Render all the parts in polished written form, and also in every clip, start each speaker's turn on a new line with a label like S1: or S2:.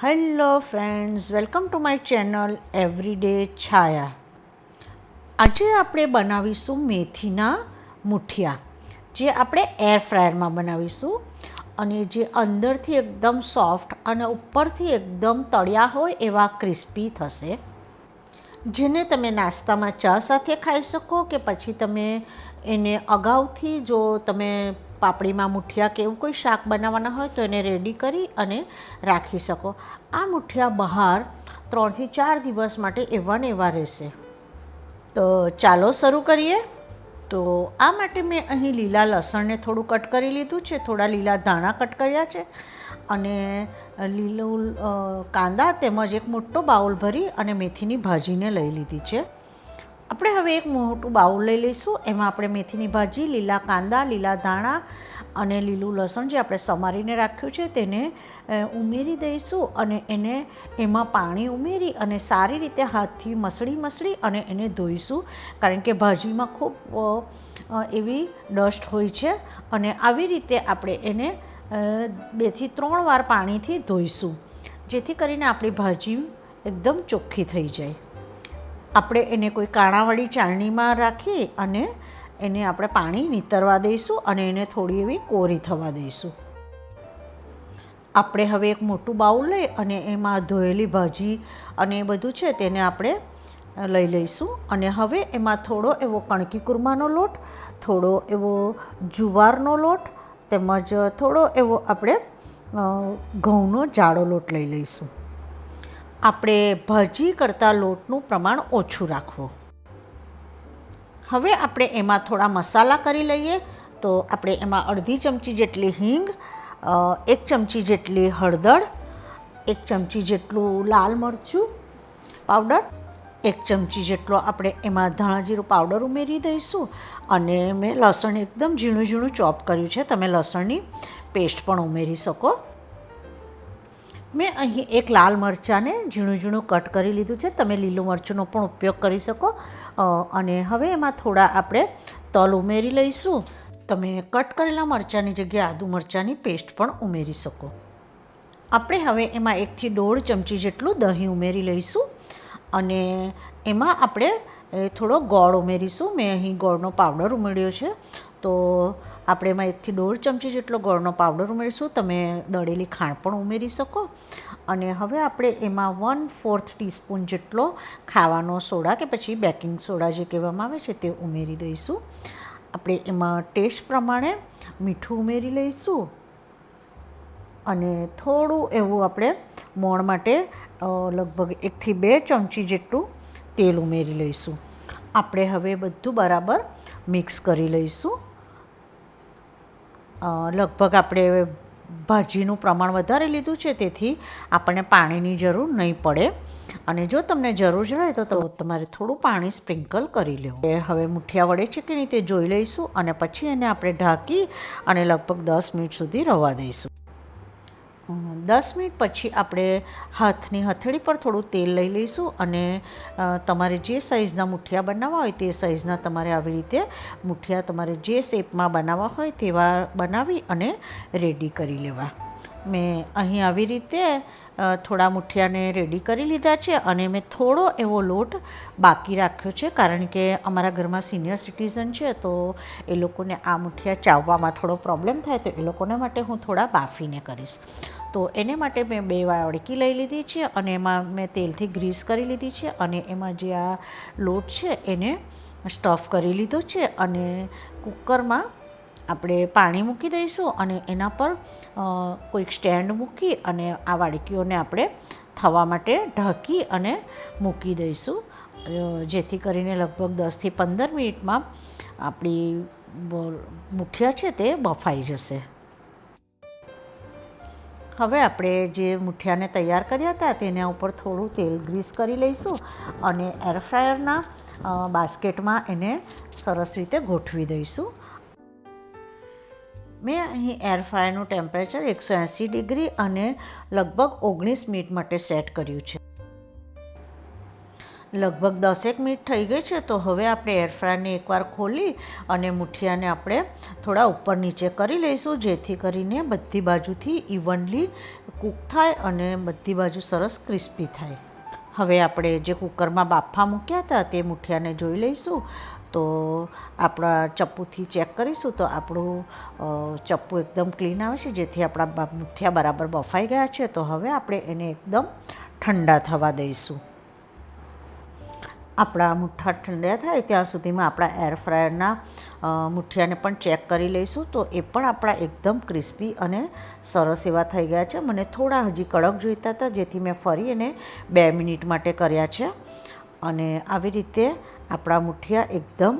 S1: Hello friends, welcome to my channel everyday Chhaya. આજે આપણે બનાવીશું મેથીના મુઠિયા, જે આપણે એર ફ્રાયરમાં બનાવીશું અને જે અંદરથી એકદમ સોફ્ટ અને ઉપરથી એકદમ તળ્યા હોય એવા ક્રિસ્પી થશે, જેને તમે નાસ્તામાં ચા સાથે ખાઈ શકો કે પછી તમે એને અગાઉથી જો તમે પાપડીમાં મુઠિયા કે એવું કોઈ શાક બનાવવાના હોય તો એને રેડી કરી અને રાખી શકો. આ મુઠિયા બહાર 3 થી 4 દિવસ માટે એવા ને એવા રહેશે. તો ચાલો શરૂ કરીએ. તો આ માટે મેં અહીં લીલા લસણને થોડું કટ કરી લીધું છે, થોડા લીલા ધાણા કટ કર્યા છે અને લીલું કાંદા તેમજ એક મોટો બાઉલ ભરી અને મેથીની ભાજીને લઈ લીધી છે. આપણે હવે એક મોટું બાઉલ લઈ લઈશું. એમાં આપણે મેથીની ભાજી, લીલા કાંદા, લીલા ધાણા અને લીલું લસણ જે આપણે સમારીને રાખ્યું છે તેને ઉમેરી દઈશું અને એમાં પાણી ઉમેરી અને સારી રીતે હાથથી મસળી અને એને ધોઈશું, કારણ કે ભાજીમાં ખૂબ એવી ડસ્ટ હોય છે અને આવી રીતે આપણે એને 2 થી 3 વાર પાણીથી ધોઈશું, જેથી કરીને આપણી ભાજી એકદમ ચોખ્ખી થઈ જાય. આપણે એને કોઈ કાણાવાળી ચાળણીમાં રાખી અને એને આપણે પાણી નીતરવા દઈશું અને એને થોડી એવી કોરી થવા દઈશું. આપણે હવે એક મોટું બાઉલ લઈ અને એમાં ધોયેલી ભાજી અને એ બધું છે તેને આપણે લઈ લઈશું અને હવે એમાં થોડો એવો કણકી કુરમાનો લોટ, થોડો એવો જુવારનો લોટ તેમજ થોડો એવો આપણે ઘઉંનો જાડો લોટ લઈ લઈશું. આપણે ભાજી કરતાં લોટનું પ્રમાણ ઓછું રાખવું. હવે આપણે એમાં થોડા મસાલા કરી લઈએ. તો આપણે એમાં અડધી ચમચી જેટલી હિંગ, 1 ચમચી જેટલી હળદર, 1 ચમચી જેટલું લાલ મરચું પાવડર, 1 ચમચી જેટલો આપણે એમાં ધાણા જીરું પાવડર ઉમેરી દઈશું અને મેં લસણ એકદમ ઝીણું ઝીણું ચોપ કર્યું છે. તમે લસણની પેસ્ટ પણ ઉમેરી શકો. મેં અહીં એક લાલ મરચાંને ઝીણું ઝીણું કટ કરી લીધું છે. તમે લીલું મરચુંનો પણ ઉપયોગ કરી શકો. અને હવે એમાં થોડા આપણે તલ ઉમેરી લઈશું. તમે કટ કરેલા મરચાંની જગ્યાએ આદુ મરચાંની પેસ્ટ પણ ઉમેરી શકો. આપણે હવે એમાં 1 થી 1.5 ચમચી જેટલું દહીં ઉમેરી લઈશું અને એમાં આપણે થોડો ગોળ ઉમેરીશું. મેં અહીં ગોળનો પાવડર ઉમેર્યો છે, તો આપણે એમાં 1 થી 1.5 ચમચી જેટલો ગોળનો પાવડર ઉમેરીશું. તમે દળેલી ખાંડ પણ ઉમેરી શકો. અને હવે આપણે એમાં 1/4 ટીસ્પૂન જેટલો ખાવાનો સોડા કે પછી બેકિંગ સોડા જે કહેવામાં આવે છે તે ઉમેરી દઈશું. આપણે એમાં ટેસ્ટ પ્રમાણે મીઠું ઉમેરી લઈશું અને થોડું એવું આપણે મોણ માટે લગભગ 1 થી 2 ચમચી જેટલું તેલ ઉમેરી લઈશું. આપણે હવે બધું બરાબર મિક્સ કરી લઈશું. લગભગ આપણે ભાજીનું પ્રમાણ વધારે લીધું છે, તેથી આપણને પાણીની જરૂર નહીં પડે અને જો તમને જરૂર જણાય તો તમારે થોડું પાણી સ્પ્રિંકલ કરી લેવું. હવે મુઠિયા વળે છે કે નહીં તે જોઈ લઈશું અને પછી એને આપણે ઢાંકી અને લગભગ 10 મિનિટ સુધી રવા દઈશું. 10 મિનિટ પછી આપણે હાથની હથેળી પર થોડું તેલ લઈ લઈશું અને તમારે જે સાઇઝના મુઠિયા બનાવવા હોય તે સાઇઝના તમારે આવી રીતે મુઠિયા તમારે જે શેપમાં બનાવવા હોય તેવા બનાવી અને રેડી કરી લેવા. મેં અહીં આવી રીતે થોડા મુઠિયાને રેડી કરી લીધા છે અને મેં થોડો એવો લોટ બાકી રાખ્યો છે, કારણ કે અમારા ઘરમાં સિનિયર સિટીઝન છે, તો એ લોકોને આ મુઠિયા ચાવવામાં થોડો પ્રોબ્લેમ થાય, તો એ લોકોને માટે હું થોડા બાફીને કરીશ. તો એને માટે મેં 2 વાડકી લઈ લીધી છે અને એમાં મેં તેલથી ગ્રીસ કરી લીધી છે અને એમાં જે આ લોટ છે એને સ્ટફ કરી લીધો છે અને કુકરમાં આપણે પાણી મૂકી દઈશું અને એના પર કોઈક સ્ટેન્ડ મૂકી અને આ વાડકીઓને આપણે થવા માટે ઢાંકી અને મૂકી દઈશું, જેથી કરીને લગભગ 10 થી 15 મિનિટમાં આપણી મુઠિયા છે તે બફાઈ જશે. હવે આપણે જે મુઠિયાને તૈયાર કર્યા હતા તેના ઉપર થોડું તેલ ગ્રીસ કરી લઈશું અને એર ફ્રાયરના બાસ્કેટમાં એને સરસ રીતે ગોઠવી દઈશું. મેં અહીં એર ફ્રાયરનું ટેમ્પરેચર 180 ડિગ્રી અને લગભગ 19 મિનિટ માટે સેટ કર્યું છે. લગભગ 10 મિનિટ થઈ ગઈ છે. તો હવે આપણે એર ફ્રાયરને એકવાર ખોલી અને મુઠિયાને આપણે થોડા ઉપર નીચે કરી લઈશું, જેથી કરીને બધી બાજુથી ઇવનલી કૂક થાય અને બધી બાજુ સરસ ક્રિસ્પી થાય. હવે આપણે જે કુકરમાં બાફા મૂક્યા હતા તે મુઠિયાને જોઈ લઈશું. તો આપણા ચપ્પુથી ચેક કરીશું તો આપણું ચપ્પુ એકદમ ક્લીન આવે છે, જેથી આપણા મુઠિયા બરાબર બફાઈ ગયા છે. તો હવે આપણે એને એકદમ ઠંડા થવા દઈશું. આપણા મુઠ્ઠા ઠંડા થાય ત્યાં સુધીમાં આપણા એર ફ્રાયરના મુઠિયાને પણ ચેક કરી લઈશું. તો એ પણ આપણા એકદમ ક્રિસ્પી અને સરસ એવા થઈ ગયા છે. મને થોડા હજી કડક જોઈતા હતા, જેથી મેં ફરી એને 2 મિનિટ માટે કર્યા છે. અને આવી રીતે આપણા મુઠિયા એકદમ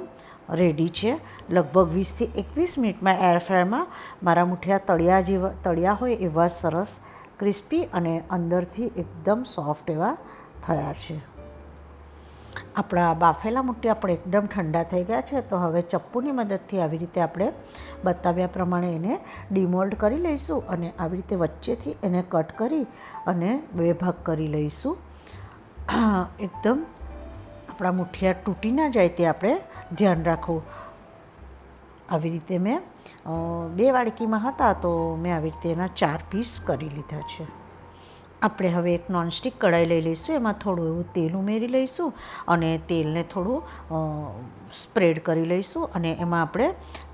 S1: રેડી છે. લગભગ 20 થી 21 મિનિટમાં એર ફ્રાયરમાં મારા મુઠિયા તળ્યા હોય એવા સરસ ક્રિસ્પી અને અંદરથી એકદમ સોફ્ટ એવા થયા છે. આપણા બાફેલા મુઠિયા પણ એકદમ ઠંડા થઈ ગયા છે. તો હવે ચપ્પુની મદદથી આવી રીતે આપણે બતાવ્યા પ્રમાણે એને ડિમોલ્ડ કરી લઈશું અને આવી રીતે વચ્ચેથી એને કટ કરી અને 2 ભાગ કરી લઈશું. એકદમ આપણા મુઠિયા તૂટી ના જાય તે આપણે ધ્યાન રાખવું. આવી રીતે મેં 2 વાડકીમાં હતા તો મેં આવી રીતે એના 4 પીસ કરી લીધા છે. આપણે હવે એક નોનસ્ટિક કઢાઈ લઈ લઈશું. એમાં થોડું એવું તેલ ઉમેરી લઈશું અને તેલને થોડું સ્પ્રેડ કરી લઈશું અને એમાં આપણે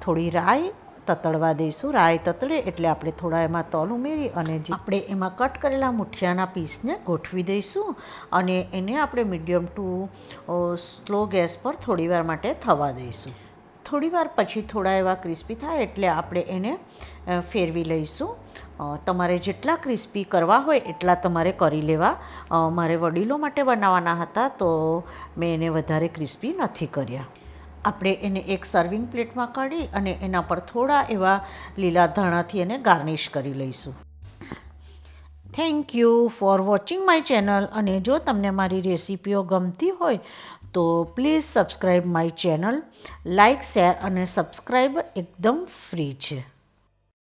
S1: થોડી રાઈ તતડવા દઈશું. રાઈ તતડે એટલે આપણે થોડા એમાં તલ ઉમેરી અને જે આપણે એમાં કટ કરેલા મુઠિયાના પીસને ગોઠવી દઈશું અને એને આપણે મીડિયમ ટુ સ્લો ગેસ પર થોડીવાર માટે થવા દઈશું. થોડીવાર પછી થોડા એવા ક્રિસ્પી થાય એટલે આપણે એને ફેરવી લઈશું. તમારે જેટલા ક્રિસ્પી કરવા હોય એટલા તમારે કરી લેવા. મારે વડીલો માટે બનાવવાના હતા તો મેં એને વધારે ક્રિસ્પી નથી કર્યા. આપણે એને એક સર્વિંગ પ્લેટમાં કાઢી અને એના પર થોડા એવા લીલા ધાણાથી એને ગાર્નિશ કરી લઈશું. Thank you for watching my channel. અને જો તમને મારી રેસીપીઓ ગમતી હોય તો please subscribe my channel. Like, share અને સબસ્ક્રાઈબ એકદમ ફ્રી છે.